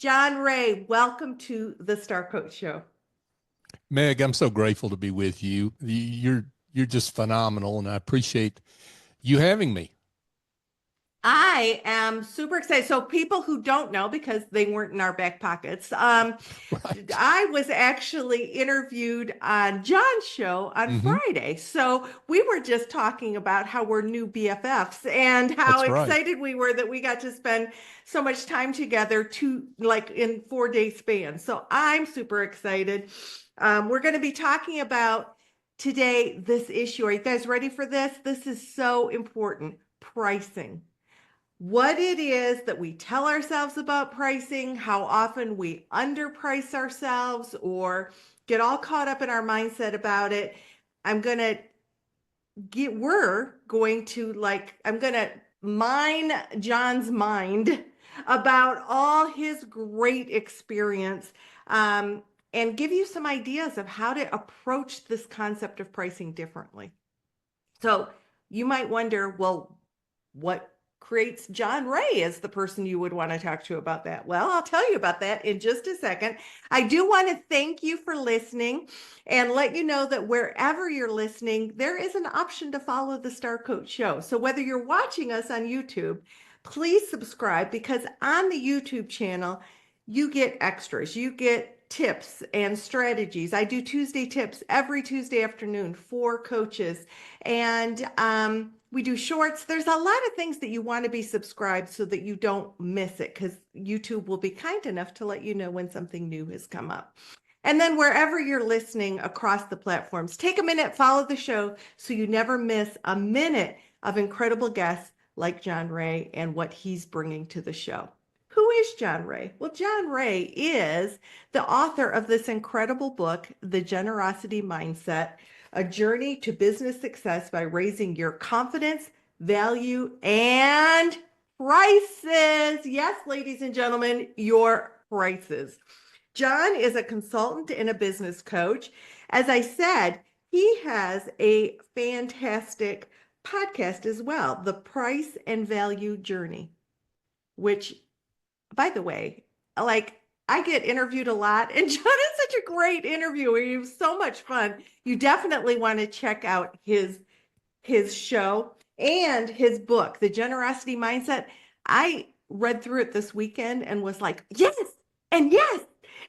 John Ray, welcome to the Star Coach Show. Meg, I'm so grateful to be with you. You're just phenomenal, and I appreciate you having me. I am super excited. So, people who don't know, because they weren't in our back pockets, Right. I was actually interviewed on John's show on Hmm. Friday. So, we were just talking about how we're new BFFs and how That's right. excited we were that we got to spend so much time together in 4 day span. So, I'm super excited. We're going to be talking about today this issue. Are you guys ready for this? This is so important. Pricing, what it is that we tell ourselves about pricing, how often we underprice ourselves or get all caught up in our mindset about it. I'm going to we're going to I'm going to mine John's mind about all his great experience, and give you some ideas of how to approach this concept of pricing differently. So you might wonder, well, what creates John Ray as the person you would want to talk to about that? Well, I'll tell you about that in just a second. I do want to thank you for listening and let you know that wherever you're listening, there is an option to follow the Star Coach Show. So whether you're watching us on YouTube, please subscribe, because on the YouTube channel, you get extras. You get tips and strategies. I do Tuesday tips every Tuesday afternoon for coaches. And we do shorts. There's a lot of things that you want to be subscribed so that you don't miss it, because YouTube will be kind enough to let you know when something new has come up. And then wherever you're listening across the platforms, take a minute, follow the show so you never miss a minute of incredible guests like John Ray and what he's bringing to the show. Who is John Ray? Well, John Ray is the author of this incredible book, The Generosity Mindset: A Journey to Business Success by Raising Your Confidence, Value, and Prices. Yes, ladies and gentlemen, your prices. John is a consultant and a business coach. As I said, he has a fantastic podcast as well, The Price and Value Journey, which, by the way, I get interviewed a lot, and John is such a great interviewer. He was so much fun. You definitely want to check out his show and his book, The Generosity Mindset. I read through it this weekend and was like, yes, and yes,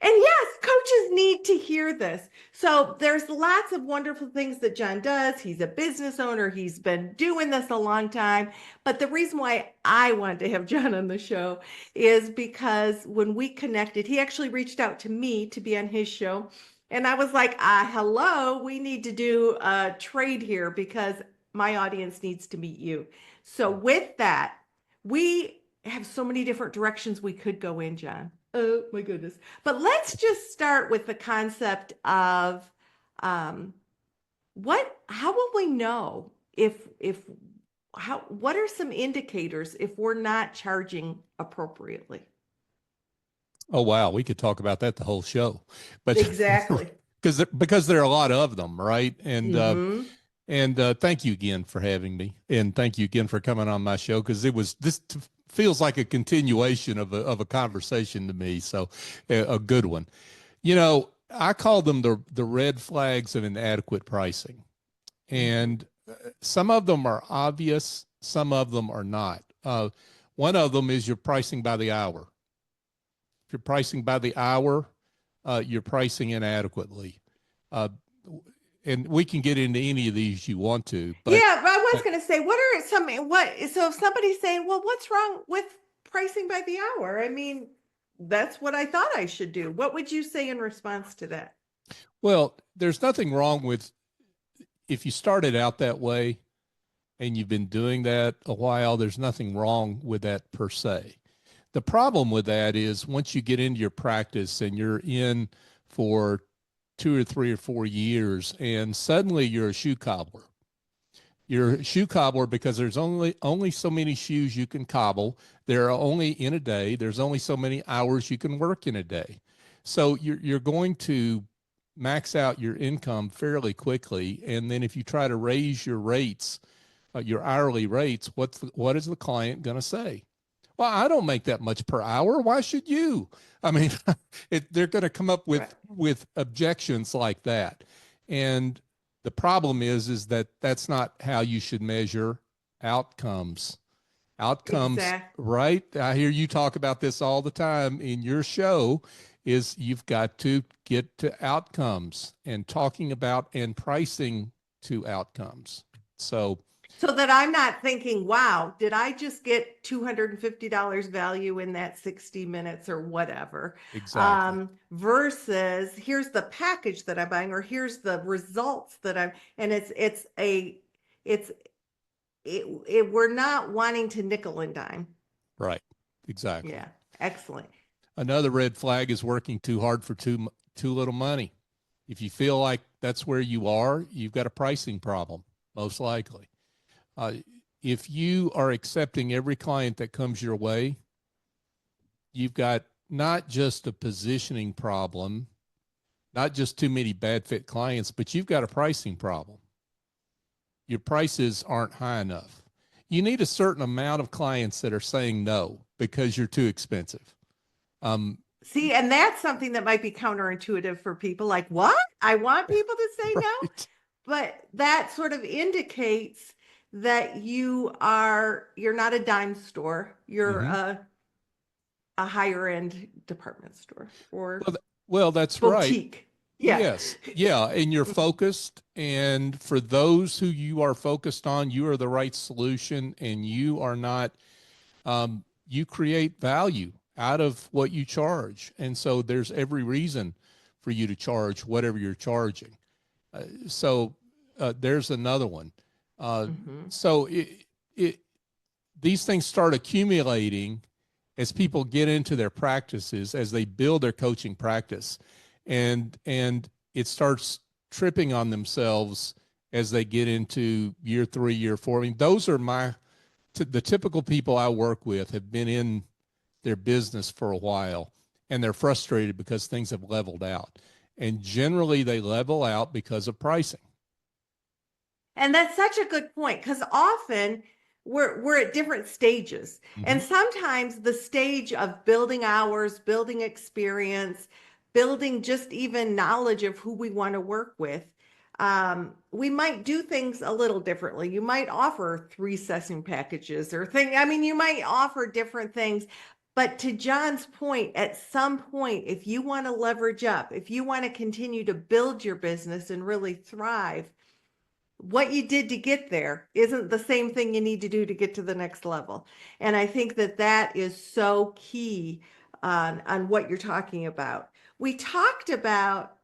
and yes, coaches need to hear this. So there's lots of wonderful things that John does. He's a business owner. He's been doing this a long time. But the reason why I wanted to have John on the show is because when we connected, he actually reached out to me to be on his show. And I was like, hello, we need to do a trade here because my audience needs to meet you. So with that, we have so many different directions we could go in, John. Oh my goodness. But let's just start with the concept of how will we know what are some indicators if we're not charging appropriately? Oh wow, we could talk about that the whole show, but Exactly. because there are a lot of them, right? Mm-hmm. And thank you again for having me, and thank you again for coming on my show, because feels like a continuation of a conversation to me. So a good one. I call them the red flags of inadequate pricing. Mm-hmm. And some of them are obvious, some of them are not. One of them is you're pricing by the hour. If you're pricing by the hour, you're pricing inadequately. Uh, and we can get into any of these you want to, but Yeah, I was going to say, so if somebody's saying, well, what's wrong with pricing by the hour? I mean, that's what I thought I should do. What would you say in response to that? well, there's nothing wrong with if you started out that way and you've been doing that a while, there's nothing wrong with that per se. The problem with that is once you get into your practice and you're in for 2 or 3 or 4 years, and suddenly you're a shoe cobbler. You're a shoe cobbler because there's only so many shoes you can cobble. There are only in a day. There's only so many hours you can work in a day. So you're going to max out your income fairly quickly, and then if you try to raise your rates, your hourly rates, what is the client going to say? Well, I don't make that much per hour. Why should you? I mean, they're going to come up Right. with objections like that. And the problem is that that's not how you should measure outcomes. Outcomes, Exact. right? I hear you talk about this all the time in your show, is you've got to get to outcomes and talking about and pricing to outcomes. So So that I'm not thinking, wow, did I just get $250 value in that 60 minutes or whatever? exactly. Versus here's the package that I'm buying, or here's the results that and we're not wanting to nickel and dime. Right. Exactly. Yeah. Excellent. Another red flag is working too hard for too little money. If you feel like that's where you are, you've got a pricing problem, most likely. If you are accepting every client that comes your way, you've got not just a positioning problem, not just too many bad fit clients, but you've got a pricing problem. Your prices aren't high enough. You need a certain amount of clients that are saying no because you're too expensive. See, and that's something that might be counterintuitive for people. Like, what? I want people to say no. Right. But that sort of indicates that you're not a dime store. You're Mhm. a higher end department store or Well, that's right. boutique. Yeah. Yes. Yeah. And you're focused. And for those who you are focused on, you are the right solution, and you are not, you create value out of what you charge. And so there's every reason for you to charge whatever you're charging. So there's another one. Mhm. So these things start accumulating as people get into their practices, as they build their coaching practice, and it starts tripping on themselves as they get into year 3, year 4. I mean, those are the typical people I work with have been in their business for a while, and they're frustrated because things have leveled out. And generally they level out because of pricing. And that's such a good point, because often we're at different stages. Mm-hmm. And sometimes the stage of building hours, building experience, building just even knowledge of who we want to work with, we might do things a little differently. You might offer 3 session packages or I mean, you might offer different things. But to John's point, at some point, if you want to leverage up, if you want to continue to build your business and really thrive, what you did to get there isn't the same thing you need to do to get to the next level. And I think that that is so key on what you're talking about. We talked about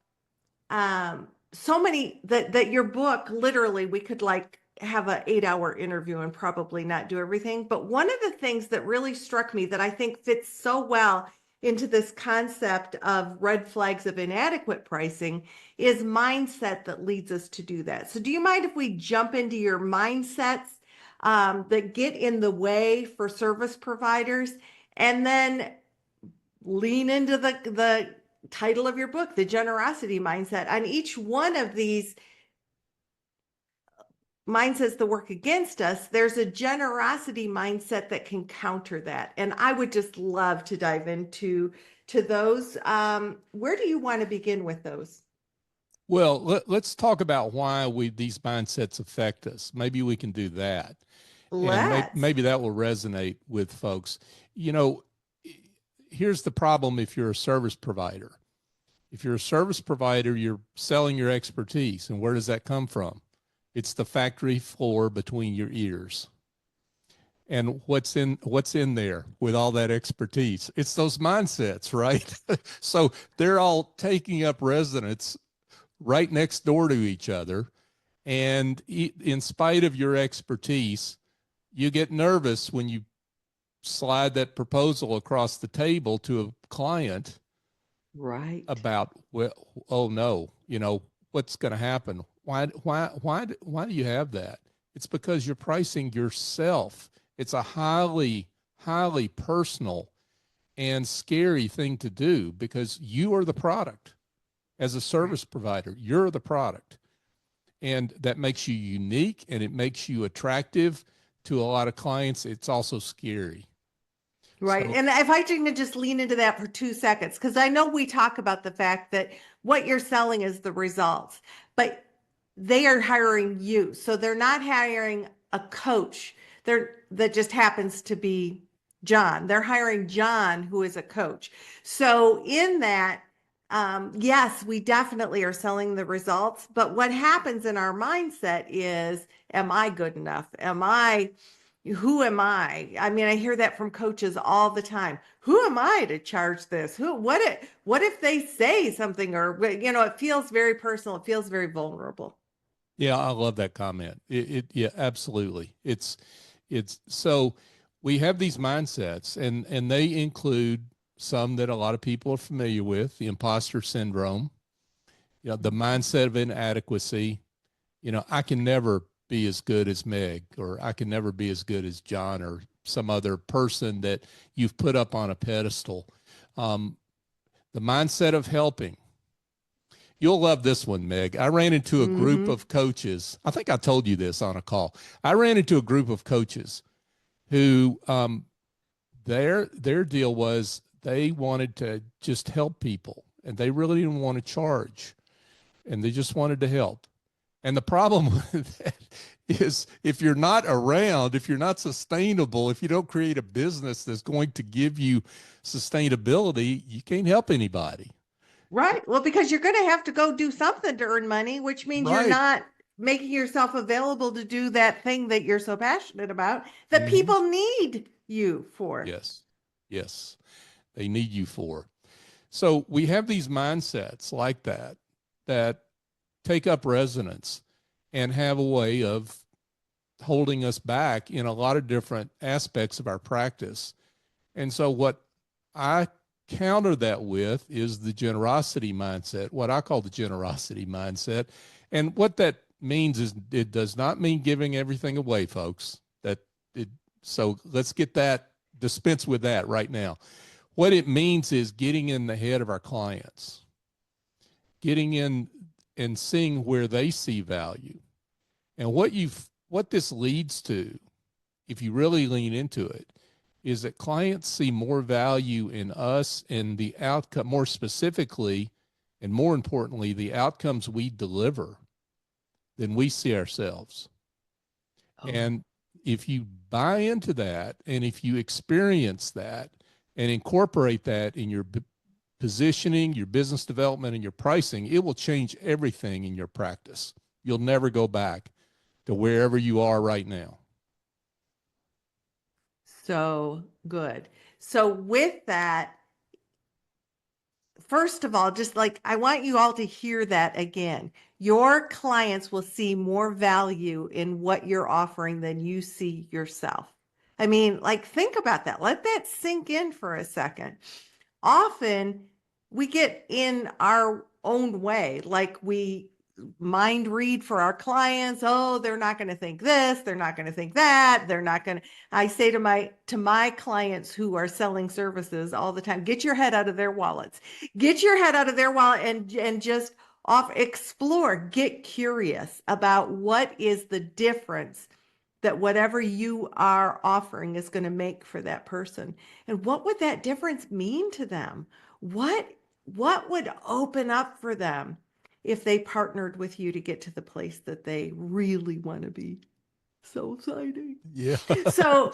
so many that your book, literally, we could like have an 8-hour interview and probably not do everything. But one of the things that really struck me that I think fits so well into this concept of red flags of inadequate pricing is mindset that leads us to do that. So do you mind if we jump into your mindsets that get in the way for service providers, and then lean into the title of your book, the generosity mindset? On each one of these mindsets that work against us, there's a generosity mindset that can counter that. And I would just love to dive into those. Where do you want to begin with those? Well, let's talk about why these mindsets affect us. Maybe we can do that. And Let's. maybe that will resonate with folks. You know, here's the problem if you're a service provider. If you're a service provider, you're selling your expertise. And where does that come from? It's the factory floor between your ears. And what's in there with all that expertise? It's those mindsets, right? So they're all taking up residence right next door to each other. And in spite of your expertise, you get nervous when you slide that proposal across the table to a client Right. about, well, oh no, what's going to happen? Why do you have that? It's because you're pricing yourself. It's a highly, highly personal and scary thing to do, because you are the product. As a service provider, you're the product. And that makes you unique, and it makes you attractive to a lot of clients. It's also scary. Right. So And if I can just lean into that for 2 seconds, because I know we talk about the fact that what you're selling is the results, but they are hiring you. So they're not hiring a coach that just happens to be John. They're hiring John, who is a coach. So in that, yes, we definitely are selling the results, but what happens in our mindset is, am I good enough? Who am I? I mean, I hear that from coaches all the time. Who am I to charge this? What if they say something, or it feels very personal. It feels very vulnerable. yeah, I love that comment. Yeah, absolutely. It's so we have these mindsets, and they include some that a lot of people are familiar with: the imposter syndrome, the mindset of inadequacy. I can never be as good as Meg, or I can never be as good as John, or some other person that you've put up on a pedestal. The mindset of helping. You'll love this one, Meg. I ran into a group Mm-hmm. of coaches. I think I told you this on a call. I ran into a group of coaches who their deal was they wanted to just help people, and they really didn't want to charge, and they just wanted to help. And the problem with that is, if you're not around, if you're not sustainable, if you don't create a business that's going to give you sustainability, you can't help anybody. Right. Well, because you're going to have to go do something to earn money, which means you're Right. not making yourself available to do that thing that you're so passionate about that Mm-hmm. people need you for. Yes. Yes. They need you for. So we have these mindsets like that take up resonance and have a way of holding us back in a lot of different aspects of our practice. And so what I counter that with is the generosity mindset, what I call the generosity mindset. And what that means is, it does not mean giving everything away, folks. So let's get that, dispense with that right now. What it means is getting in the head of our clients, getting in and seeing where they see value. And what this leads to, if you really lean into it, is that clients see more value in us and the outcome, more specifically, and more importantly, the outcomes we deliver than we see ourselves. Oh. And if you buy into that, and if you experience that and incorporate that in your positioning, your business development, and your pricing, it will change everything in your practice. You'll never go back to wherever you are right now. So good. So with that, first of all, just like I want you all to hear that again. Your clients will see more value in what you're offering than you see yourself. I mean, like, think about that. Let that sink in for a second. Often we get in our own way, like we mind read for our clients. Oh, they're not going to think this, they're not going to think that, they're not going to. I say to my clients who are selling services all the time, get your head out of their wallets. Get your head out of their wallet and just explore, get curious about what is the difference that whatever you are offering is going to make for that person. And what would that difference mean to them? What would open up for them if they partnered with you to get to the place that they really want to be? So exciting. Yeah. So,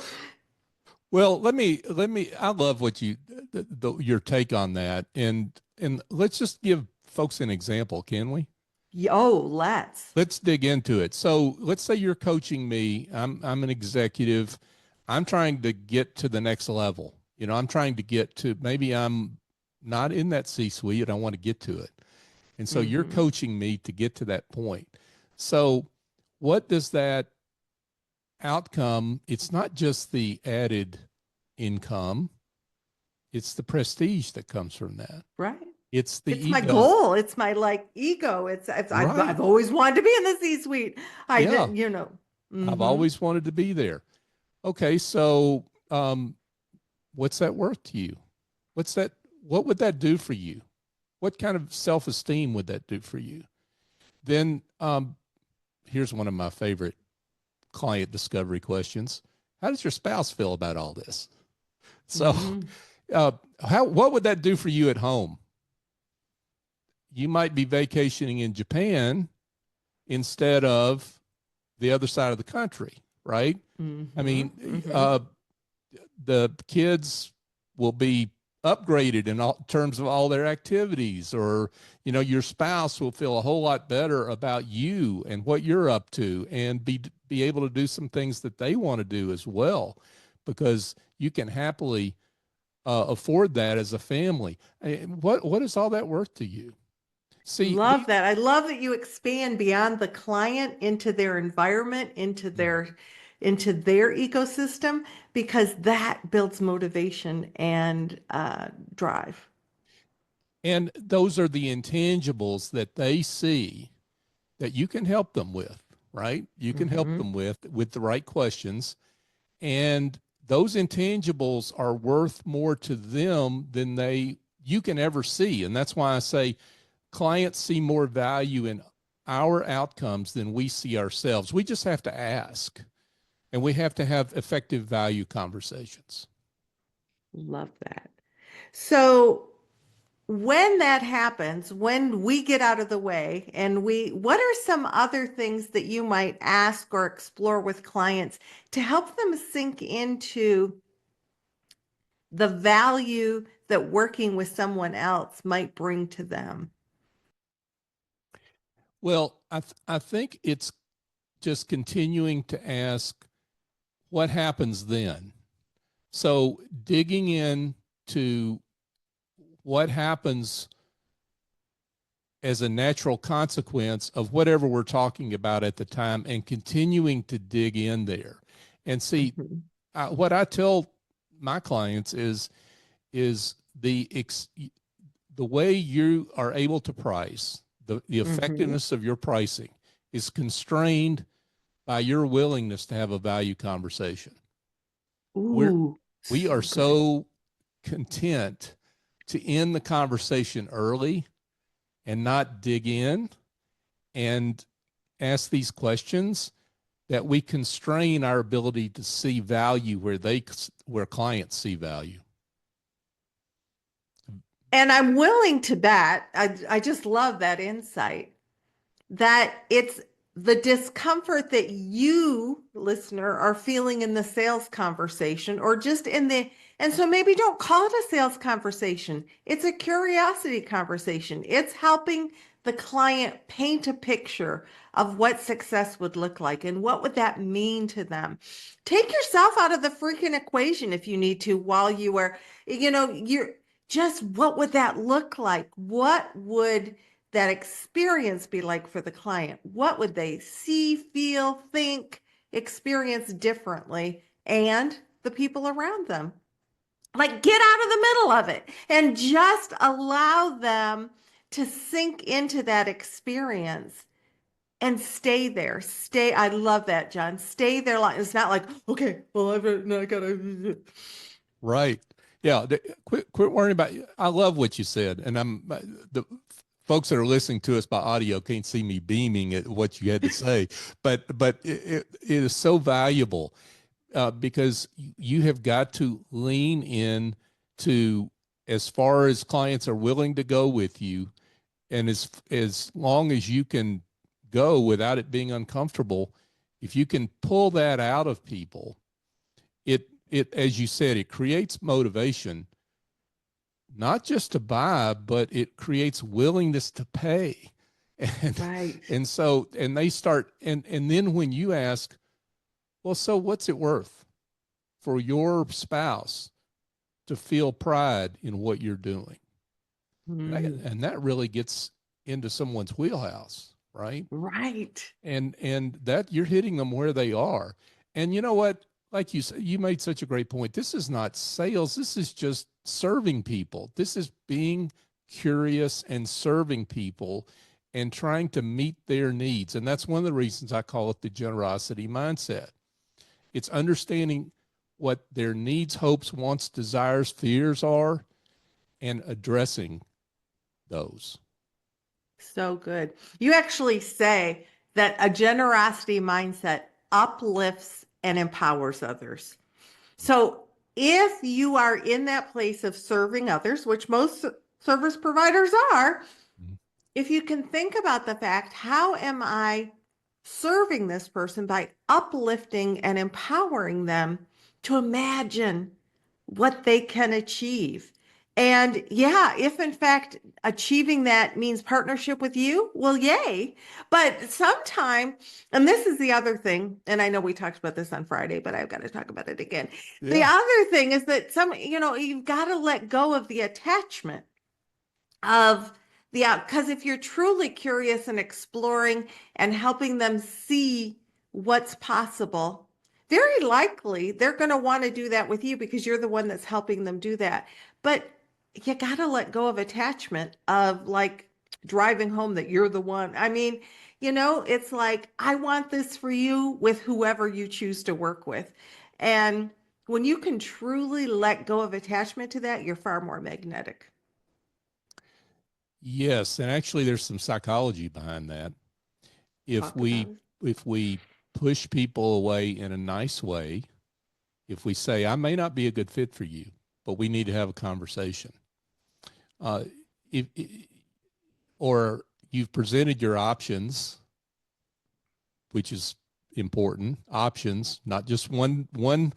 Well, I love what your take on that. And let's just give folks an example, can we? let's. Let's dig into it. So let's say you're coaching me. I'm an executive. I'm trying to get to the next level. I'm trying to get to, maybe I'm not in that C-suite. I want to get to it. And so you're Mm-hmm. coaching me to get to that point. So what does that outcome? It's not just the added income, it's the prestige that comes from that. Right. It's the It's my ego. goal. It's my like ego. Right. I've always wanted to be in the C-suite. I Yeah. did, I've Mm-hmm. always wanted to be there. Okay. So, what's that worth to you? What would that do for you? What kind of self-esteem would that do for you? Then, here's one of my favorite client discovery questions. How does your spouse feel about all this? So, Mhm. what would that do for you at home? You might be vacationing in Japan instead of the other side of the country, right? I Mhm. mean, Mhm. the kids will be upgraded in all terms of all their activities, or your spouse will feel a whole lot better about you and what you're up to, and be able to do some things that they want to do as well, because you can happily afford that as a family. What is all that worth to you? See, Love that. I love that you expand beyond the client into their environment, into their ecosystem, because that builds motivation and drive. and those are the intangibles that they see that you can help them with, right? You can help Hmm. them with the right questions. And those intangibles are worth more to them than you can ever see. And that's why I say clients see more value in our outcomes than we see ourselves. We just have to ask, and we have to have effective value conversations. Love that. So when that happens, when we get out of the way and what are some other things that you might ask or explore with clients to help them sink into the value that working with someone else might bring to them? Well, I think it's just continuing to ask what happens then. So digging in to what happens as a natural consequence of whatever we're talking about at the time, and continuing to dig in there and see. Mhm. What I tell my clients is the way you are able to price, the Mhm. effectiveness of your pricing is constrained by your willingness to have a value conversation. we're Ooh, we are so good. so content to end the conversation early and not dig in and ask these questions, that we constrain our ability to see value where clients see value. And I'm willing to bet, I just love that insight, that it's the discomfort that you, listener, are feeling in the sales conversation or just and so maybe don't call it a sales conversation. It's a curiosity conversation. It's helping the client paint a picture of what success would look like and what would that mean to them. Take yourself out of the freaking equation if you need to while you are, you're just what would that look like? What would that experience be like for the client? What would they see, feel, think, experience differently, and the people around them? Like, get out of the middle of it and just allow them to sink into that experience and stay there. Stay. I love that, John. Stay there. It's not like, okay, well, I gotta. Right. Yeah. Quit worrying about. I love what you said, and the folks that are listening to us by audio can't see me beaming at what you had to say, but it is so valuable, because you have got to lean in to, as far as clients are willing to go with you, and as long as you can go without it being uncomfortable. If you can pull that out of people, it as you said, it creates motivation, not just to buy, but it creates willingness to pay. and Right. and they start, and then when you ask, well, so what's it worth for your spouse to feel pride in what you're doing? Mm, And that really gets into someone's wheelhouse, right? right. And that you're hitting them where they are. And you know what? Like you said, you made such a great point. This is not sales. This is just serving people. This is being curious and serving people and trying to meet their needs. And that's one of the reasons I call it the generosity mindset. It's understanding what their needs, hopes, wants, desires, fears are, and addressing those. So good. You actually say that a generosity mindset uplifts and empowers others. So if you are in that place of serving others, which most service providers are, Mhm. if you can think about the fact, how am I serving this person by uplifting and empowering them to imagine what they can achieve? And yeah, if in fact achieving that means partnership with you, well, yay. But sometime, and this is the other thing, and I know we talked about this on Friday, but I've got to talk about it again. The Yeah. other thing is that you've got to let go of the attachment of the out, because if you're truly curious and exploring and helping them see what's possible, very likely they're going to want to do that with you because you're the one that's helping them do that. But you got to let go of attachment of like driving home that you're the one. I mean, it's like, I want this for you with whoever you choose to work with. And when you can truly let go of attachment to that, you're far more magnetic. Yes, and actually there's some psychology behind that. If Talk about we it. if we push people away in a nice way, if we say I may not be a good fit for you, but we need to have a conversation. Uh, if or you've presented your options, which is important. Options, not just one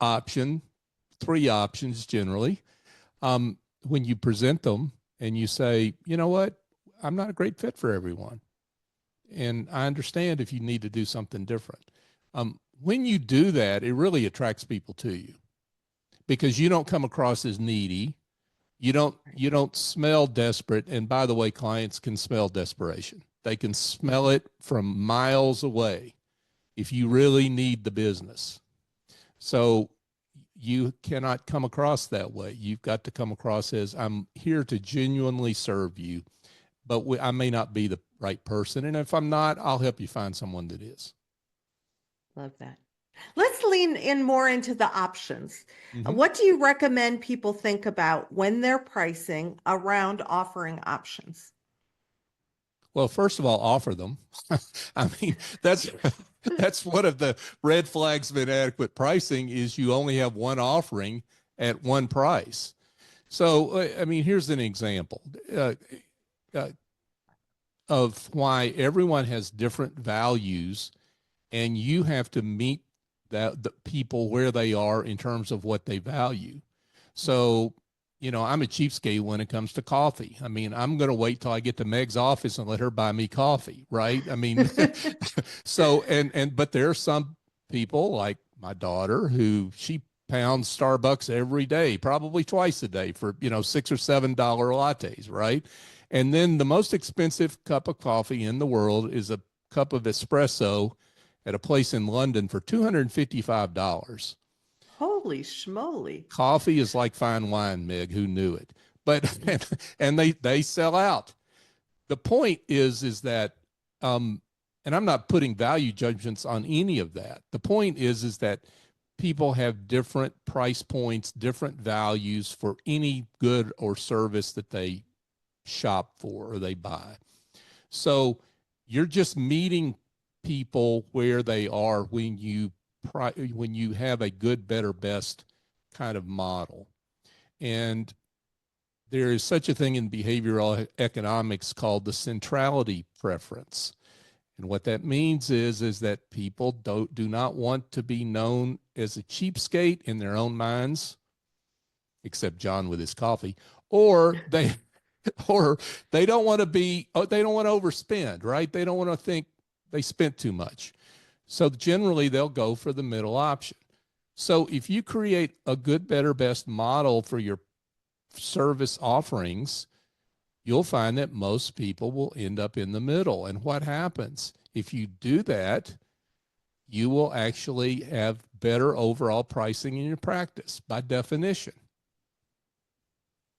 option, three options generally. When you present them and you say, you know what, I'm not a great fit for everyone, and I understand if you need to do something different. When you do that, it really attracts people to you because you don't come across as needy. You don't smell desperate. And by the way, clients can smell desperation. They can smell it from miles away if you really need the business. So you cannot come across that way. You've got to come across as I'm here to genuinely serve you, but I may not be the right person. And if I'm not, I'll help you find someone that is. Love that. Let's lean in more into the options. Mm-hmm. What do you recommend people think about when they're pricing around offering options? Well, first of all, offer them. I mean, that's that's one of the red flags of inadequate pricing is you only have one offering at one price. So, I mean, here's an example uh, of why everyone has different values, and you have to meet the people where they are in terms of what they value. So, I'm a cheapskate when it comes to coffee. I mean, I'm going to wait till I get to Meg's office and let her buy me coffee, right? I mean, so but there are some people like my daughter who she pounds Starbucks every day, probably twice a day for, $6 or $7 lattes, right? And then the most expensive cup of coffee in the world is a cup of espresso at a place in London for $255. Holy schmoly. Coffee is like fine wine, Meg. Who knew it? But and they sell out. The point is that, and I'm not putting value judgments on any of that. The point is that people have different price points, different values for any good or service that they shop for or they buy. So you're just meeting people where they are when you have a good, better, best kind of model. And there is such a thing in behavioral economics called the centrality preference. And what that means is that people do not want to be known as a cheapskate in their own minds, except John with his coffee, or they or they don't want to they don't want to overspend, right? They don't want to think they spent too much. So generally they'll go for the middle option. So if you create a good, better, best model for your service offerings, you'll find that most people will end up in the middle. And what happens? If you do that, you will actually have better overall pricing in your practice by definition.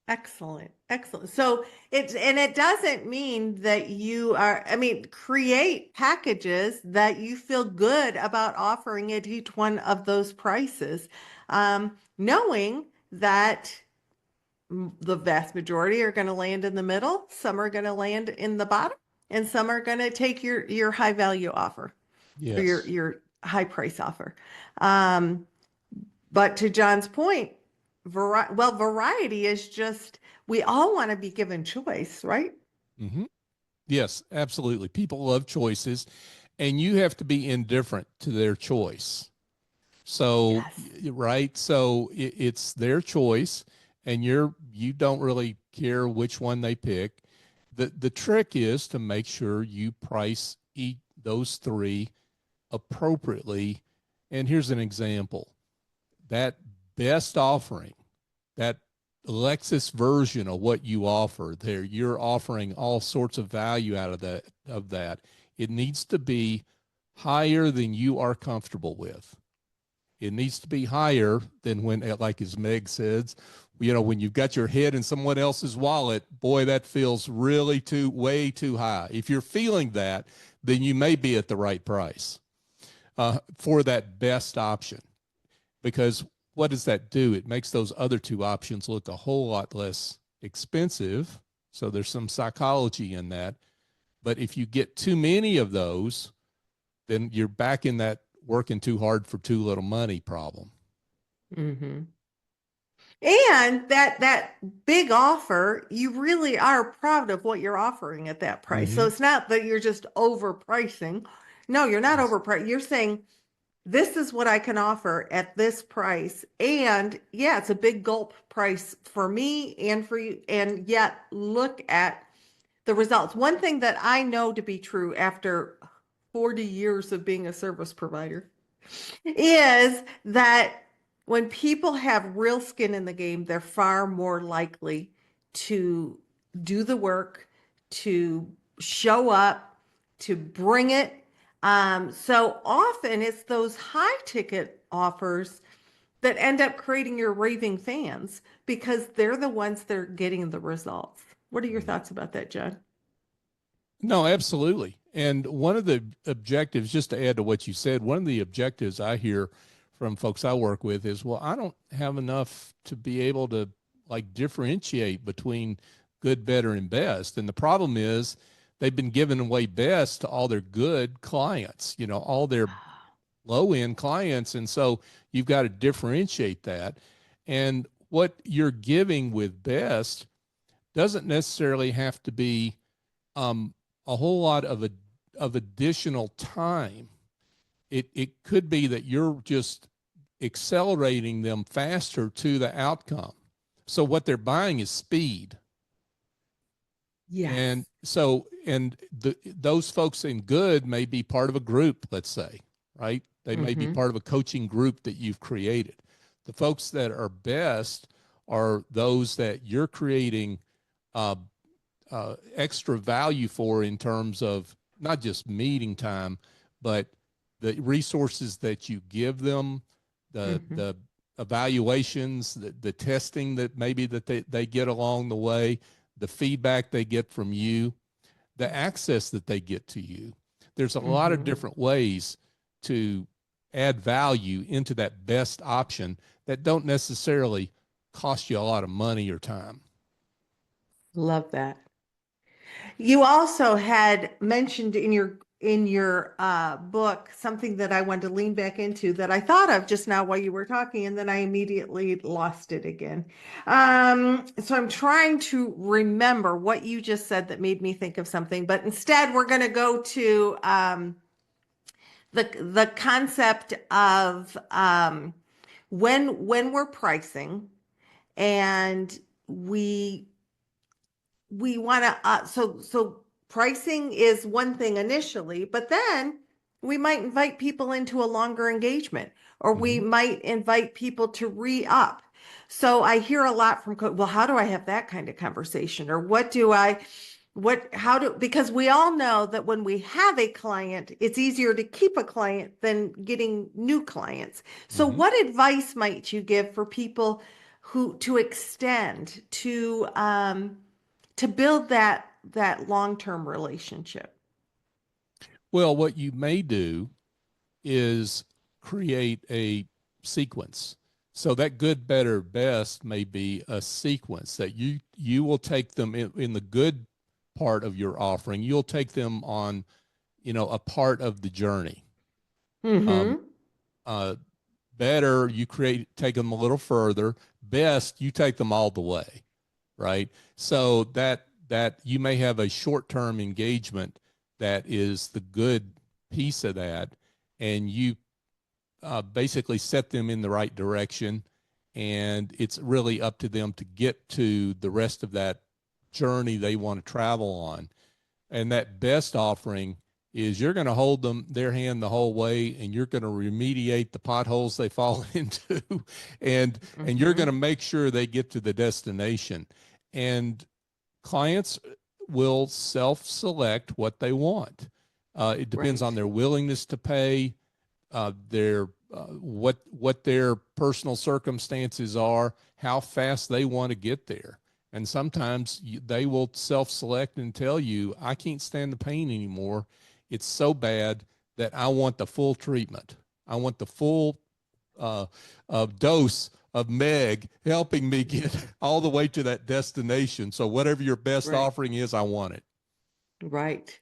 Excellent. Excellent. So it doesn't mean that I mean, create packages that you feel good about offering at each one of those prices, knowing that the vast majority are going to land in the middle, some are going to land in the bottom, and some are going to take your high value offer or your Yes. your high price offer. Um, But to John's point, variety is just, we all want to be given choice, right? Mm-hmm. Yes, absolutely. People love choices, and you have to be indifferent to their choice. So, Yes. right? So it's their choice, and you don't really care which one they pick. The trick is to make sure you price those three appropriately. And here's an example. That best offering, that Lexus version of what you offer there, you're offering all sorts of value out of that. It needs to be higher than you are comfortable with. It needs to be higher than when, like as Meg says, when you've got your head in someone else's wallet, boy, that feels really way too high. If you're feeling that, then you may be at the right price for that best option. Because what does that do? It makes those other two options look a whole lot less expensive. So there's some psychology in that. But if you get too many of those, then you're back in that working too hard for too little money problem. Mm-hmm. And that big offer, you really are proud of what you're offering at that price. So Mm-hmm. it's not that you're just overpricing. No, you're not Yes. overpricing. You're saying this is what I can offer at this price. And yeah, it's a big gulp price for me and for you. And yet look at the results. One thing that I know to be true after 40 years of being a service provider is that when people have real skin in the game, they're far more likely to do the work, to show up, to bring it. So often it's those high ticket offers that end up creating your raving fans because they're the ones that are getting the results. What are your thoughts about that, John? No, absolutely. And one of the objectives, just to add to what you said, one of the objectives I hear from folks I work with is, well, I don't have enough to be able to like differentiate between good, better, and best. And the problem is they've been giving away best to all their good clients, all their low end clients. And so you've got to differentiate that. And what you're giving with best doesn't necessarily have to be um, a whole lot of additional time. It could be that you're just accelerating them faster to the outcome. So what they're buying is speed. Yes. Those folks in good may be part of a group, let's say, right? They may be Mm-hmm. part of a coaching group that you've created. The folks that are best are those that you're creating uh, extra value for in terms of not just meeting time, but the resources that you give them, Mm-hmm. the evaluations, the testing that maybe that they get along the way, the feedback they get from you, the access that they get to you. There's a lot of Mm-hmm. different ways to add value into that best option that don't necessarily cost you a lot of money or time. Love that. You also had mentioned in your book something that I wanted to lean back into that I thought of just now while you were talking, and then I immediately lost it again. So I'm trying to remember what you just said that made me think of something, but instead we're going to go to the concept of when we're pricing and we we want to so pricing is one thing initially, but then we might invite people into a longer engagement, or we Mm-hmm. might invite people to re-up. So I hear a lot from well, how do I have that kind of conversation, or what do I what how do because we all know that when we have a client, it's easier to keep a client than getting new clients. So Mm-hmm. what advice might you give for people who to extend to build that long-term relationship? Well, what you may do is create a sequence. So that good, better, best may be a sequence that you will take them in the good part of your offering. You'll take them on, a part of the journey. Um, Mm-hmm. uh, Better, you take them a little further. Best, you take them all the way, right? So that you may have a short-term engagement that is the good piece of that, and you basically set them in the right direction, and it's really up to them to get to the rest of that journey they want to travel on. And that best offering is you're going to hold their hand the whole way, and you're going to remediate the potholes they fall into, and you're going to make sure they get to the destination. And clients will self-select what they want. It depends on their willingness to pay, what their personal circumstances are, how fast they want to get there. And sometimes they will self-select and tell you, I can't stand the pain anymore. It's so bad that I want the full treatment. I want the full dose of Meg helping me get all the way to that destination. So whatever your best offering is, I want it. Right.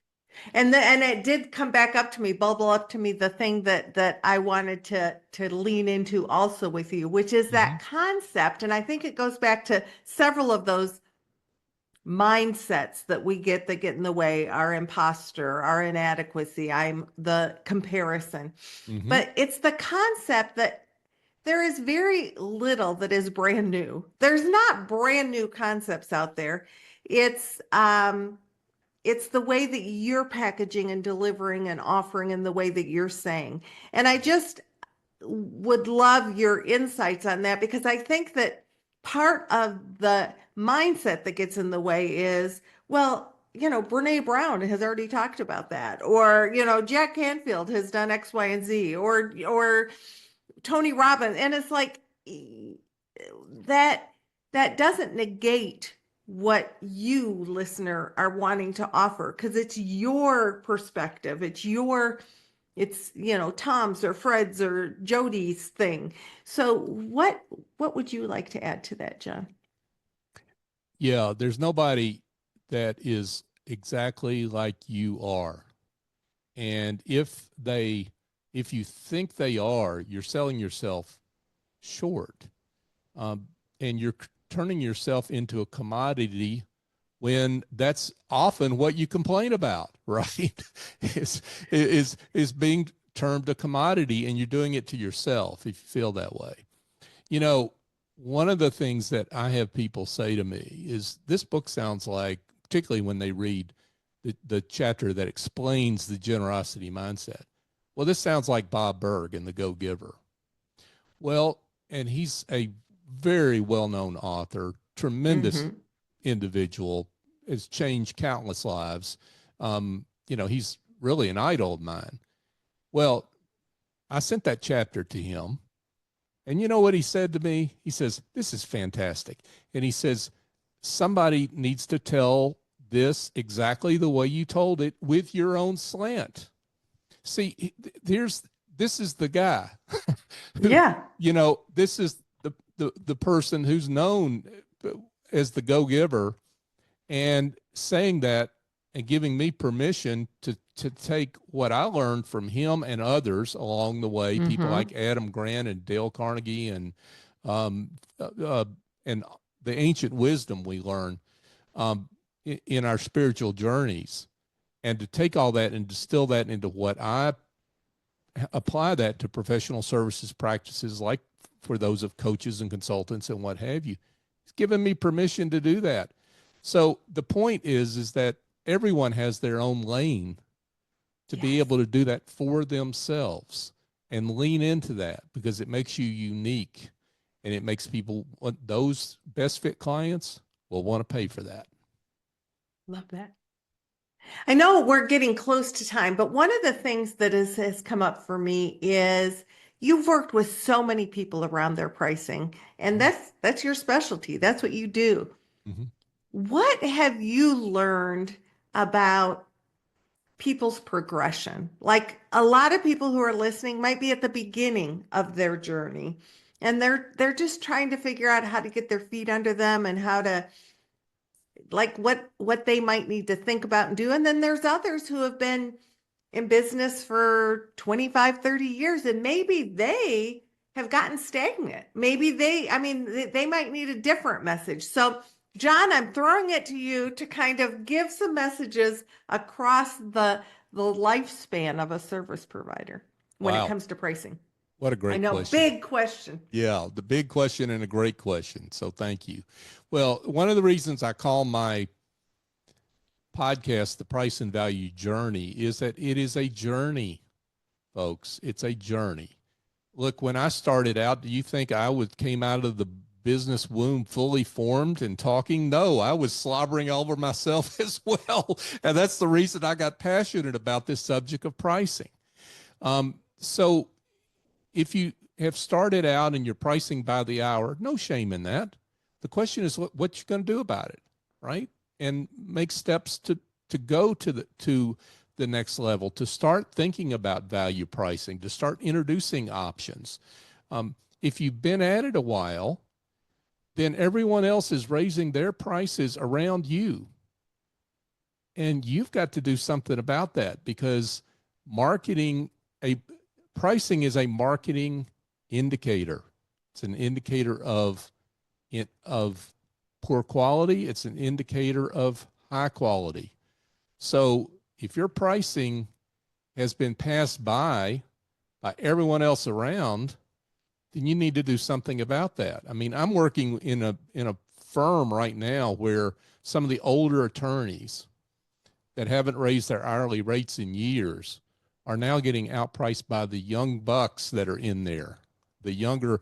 And it did come back up to me, bubble up to me, the thing that I wanted to lean into also with you, which is that concept. And I think it goes back to several of those mindsets that we get that get in the way, our imposter, our inadequacy, I'm the comparison. But it's the concept that there is very little that is brand new. There's not brand new concepts out there. It's the way that you're packaging and delivering and offering and the way that you're saying. And I just would love your insights on that, because I think that part of the mindset that gets in the way is, well, Brene Brown has already talked about that, or, Jack Canfield has done X, Y, and Z, or Tony Robbins. And it's like that doesn't negate what you, listener, are wanting to offer, because it's your perspective. It's Tom's or Fred's or Jody's thing. So what would you like to add to that, John? Yeah, there's nobody that is exactly like you are. And if you think they are, you're selling yourself short. And you're turning yourself into a commodity when that's often what you complain about, right? is being termed a commodity, and you're doing it to yourself if you feel that way. One of the things that I have people say to me is, this book sounds like, particularly when they read the chapter that explains the generosity mindset, well, this sounds like Bob Berg in The Go-Giver. Well, and he's a very well-known author, tremendous individual, has changed countless lives. He's really an idol of mine. Well, I sent that chapter to him, and you know what he said to me? He says, this is fantastic. And he says, somebody needs to tell this exactly the way you told it, with your own slant. See, this is the guy. This is the person who's known as the go-giver, and saying that and giving me permission to take what I learned from him and others along the way, people like Adam Grant and Dale Carnegie, and the ancient wisdom we learn in our spiritual journeys, and to take all that and distill that into what I apply that to professional services practices, like for those of coaches and consultants and what have you. He's given me permission to do that. So the point is that everyone has their own lane to be able to do that for themselves, and lean into that, because it makes you unique, and it makes people, those best fit clients, will want to pay for that. Love that. I know we're getting close to time, but one of the things that has come up for me is, you've worked with so many people around their pricing, and that's your specialty. That's what you do. What have you learned about people's progression? Like, a lot of people who are listening might be at the beginning of their journey, and they're just trying to figure out how to get their feet under them, and how to, like, what they might need to think about and do. And then there's others who have been in business for 25, 30 years, and maybe they have gotten stagnant. Maybe they might need a different message. So, John, I'm throwing it to you to kind of give some messages across the lifespan of a service provider when it Wow. comes to pricing. What a I great know, question. big question. Yeah, the big question and a great question. So thank you. Well, one of the reasons I call my podcast The Price and Value Journey is that it is a journey, folks. It's a journey. Look, when I started out, do you think came out of the business womb fully formed and talking? No, I was slobbering over myself as well. And that's the reason I got passionate about this subject of pricing. So if you have started out and you're pricing by the hour, no shame in that. The question is what you're going to do about it, right? And make steps to go to the next level, to start thinking about value pricing, to start introducing options. If you've been at it a while, then everyone else is raising their prices around you. And you've got to do something about that, because pricing is a marketing indicator. It's an indicator of poor quality. It's an indicator of high quality. So if your pricing has been passed by everyone else around, then you need to do something about that. I mean, I'm working in a firm right now where some of the older attorneys that haven't raised their hourly rates in years are now getting outpriced by the young bucks that are in there, the younger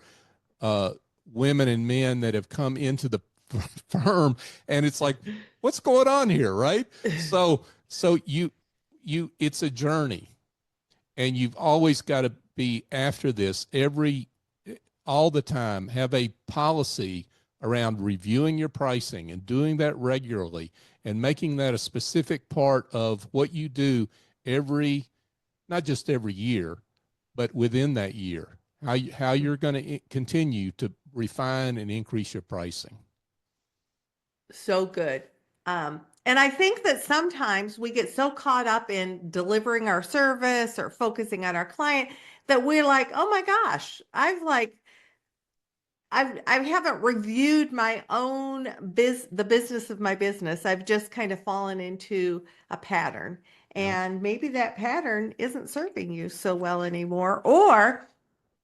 women and men that have come into the firm. And it's like, what's going on here, right? So it's a journey, and you've always got to be after this all the time. Have a policy around reviewing your pricing and doing that regularly and making that a specific part of what you do not just every year, but within that year, how you're going to continue to refine and increase your pricing. So good. And I think that sometimes we get so caught up in delivering our service or focusing on our client that we're like, oh my gosh, I haven't reviewed my own the business of my business. I've just kind of fallen into a pattern, and maybe that pattern isn't serving you so well anymore. Or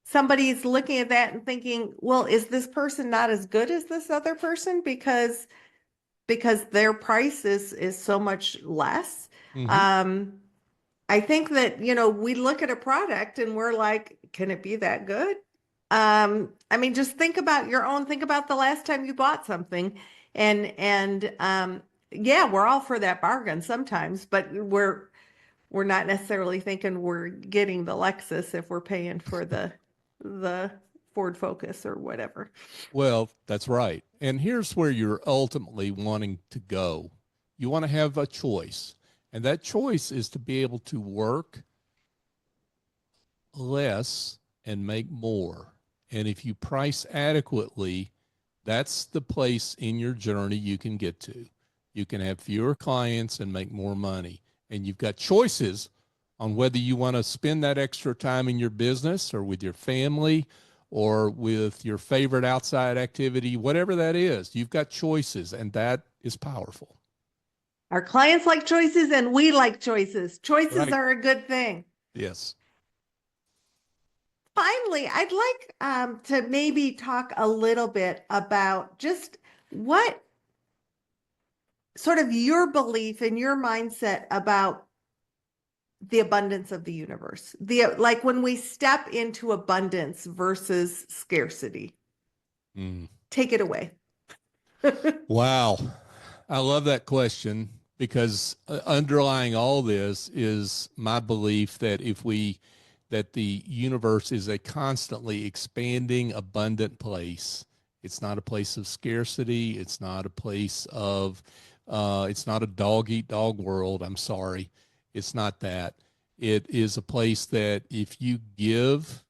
somebody's looking at that and thinking, well, is this person not as good as this other person because their price is so much less? Mm-hmm. I think that, we look at a product and we're like, can it be that good? I mean, just think about the last time you bought something, and yeah, we're all for that bargain sometimes, but we're not necessarily thinking we're getting the Lexus if we're paying for the Ford Focus or whatever. Well, that's right. And here's where you're ultimately wanting to go. You want to have a choice, and that choice is to be able to work less and make more. And if you price adequately, that's the place in your journey you can get to. You can have fewer clients and make more money. And you've got choices on whether you want to spend that extra time in your business or with your family or with your favorite outside activity, whatever that is. You've got choices, and that is powerful. Our clients like choices and we like choices. Choices are a good thing. Yes. Finally, I'd like to maybe talk a little bit about just what sort of your belief and your mindset about the abundance of the universe. Like when we step into abundance versus scarcity. Take it away. Wow. I love that question, because underlying all this is my belief that that the universe is a constantly expanding, abundant place. It's not a place of scarcity. It's not a place of, it's not a dog eat dog world. I'm sorry. It's not that. It is a place that if you give,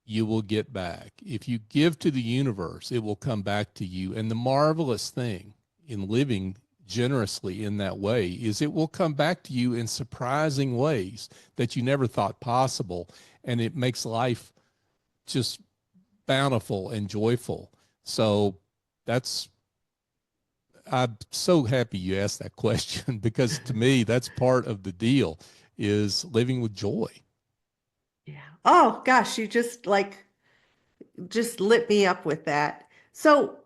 you will get back. If you give to the universe, it will come back to you. And the marvelous thing in living generously in that way is it will come back to you in surprising ways that you never thought possible. And it makes life just bountiful and joyful. So I'm so happy you asked that question because to me, that's part of the deal is living with joy. Yeah. Oh gosh, you just lit me up with that. So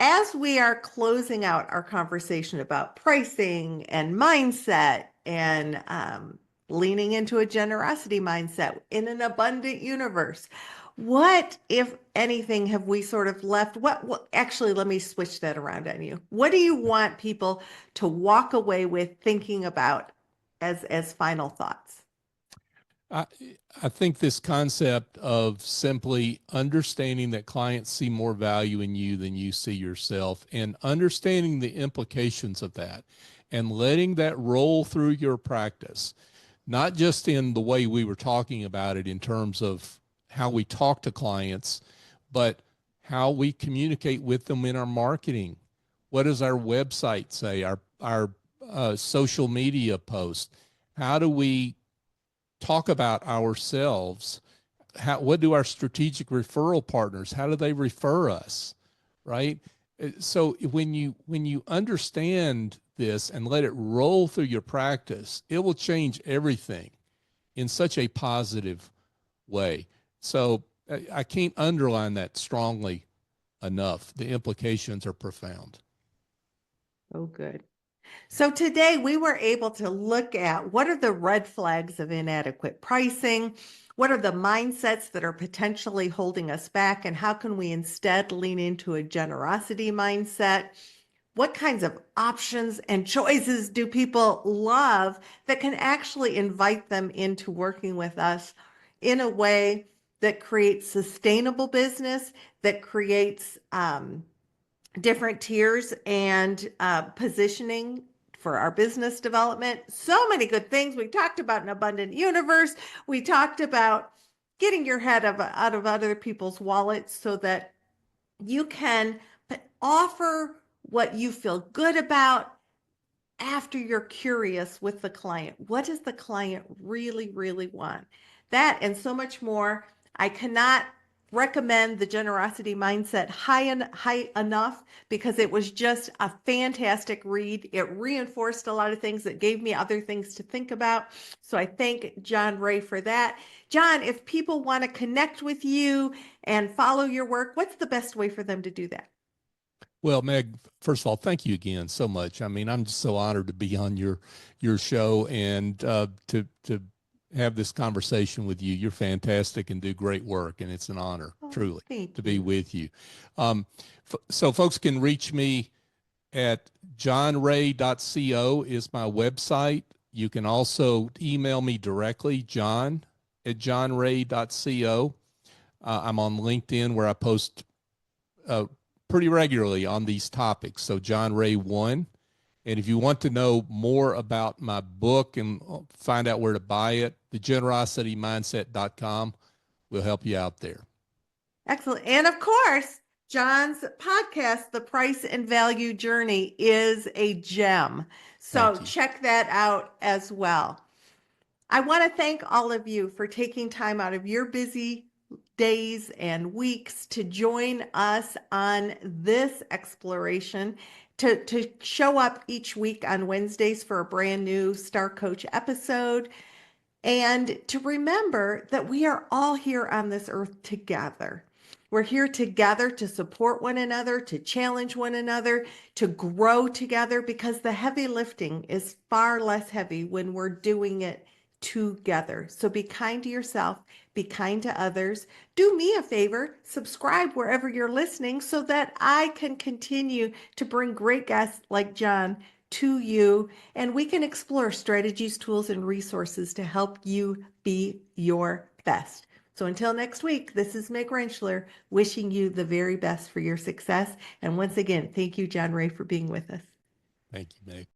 as we are closing out our conversation about pricing and mindset and leaning into a generosity mindset in an abundant universe, what, if anything, have we sort of left? What actually, let me switch that around on you. What do you want people to walk away with thinking about as final thoughts? I, I think this concept of simply understanding that clients see more value in you than you see yourself and understanding the implications of that and letting that roll through your practice, not just in the way we were talking about it in terms of how we talk to clients, but how we communicate with them in our marketing. What does our website say? Our social media posts? How do we talk about ourselves? What do our strategic referral partners, how do they refer us? Right. So when you understand this and let it roll through your practice, it will change everything in such a positive way. So I can't underline that strongly enough. The implications are profound. Oh, good. So today we were able to look at what are the red flags of inadequate pricing? What are the mindsets that are potentially holding us back? And how can we instead lean into a generosity mindset? What kinds of options and choices do people love that can actually invite them into working with us in a way that creates sustainable business, that creates different tiers and positioning for our business development? So many good things. We talked about an abundant universe. We talked about getting your head out of other people's wallets so that you can offer what you feel good about after you're curious with the client. What does the client really, really want? That and so much more. I cannot recommend the generosity mindset high enough because it was just a fantastic read. It reinforced a lot of things that gave me other things to think about. So I thank John Ray for that. John, if people want to connect with you and follow your work, what's the best way for them to do that? Well, Meg, first of all, thank you again so much. I mean, I'm just so honored to be on your show and to have this conversation with you. You're fantastic and do great work, and it's an honor, Oh, truly, thank to be you. with you. So folks can reach me at johnray.co is my website. You can also email me directly, john@johnray.co. I'm on LinkedIn where I post uh, pretty regularly on these topics. So John Ray 1. And if you want to know more about my book and find out where to buy it, thegenerositymindset.com will help you out there. Excellent. And of course, John's podcast, The Price and Value Journey, is a gem. So Thank you. check that out as well. I want to thank all of you for taking time out of your busy days and weeks to join us on this exploration, to show up each week on Wednesdays for a brand new Star Coach episode, and to remember that we are all here on this earth together. We're here together to support one another, to challenge one another, to grow together, because the heavy lifting is far less heavy when we're doing it together. So be kind to yourself, be kind to others. Do me a favor, subscribe wherever you're listening so that I can continue to bring great guests like John to you, and we can explore strategies, tools, and resources to help you be your best. So until next week, this is Meg Rentschler wishing you the very best for your success. And once again, thank you, John Ray, for being with us. Thank you, Meg.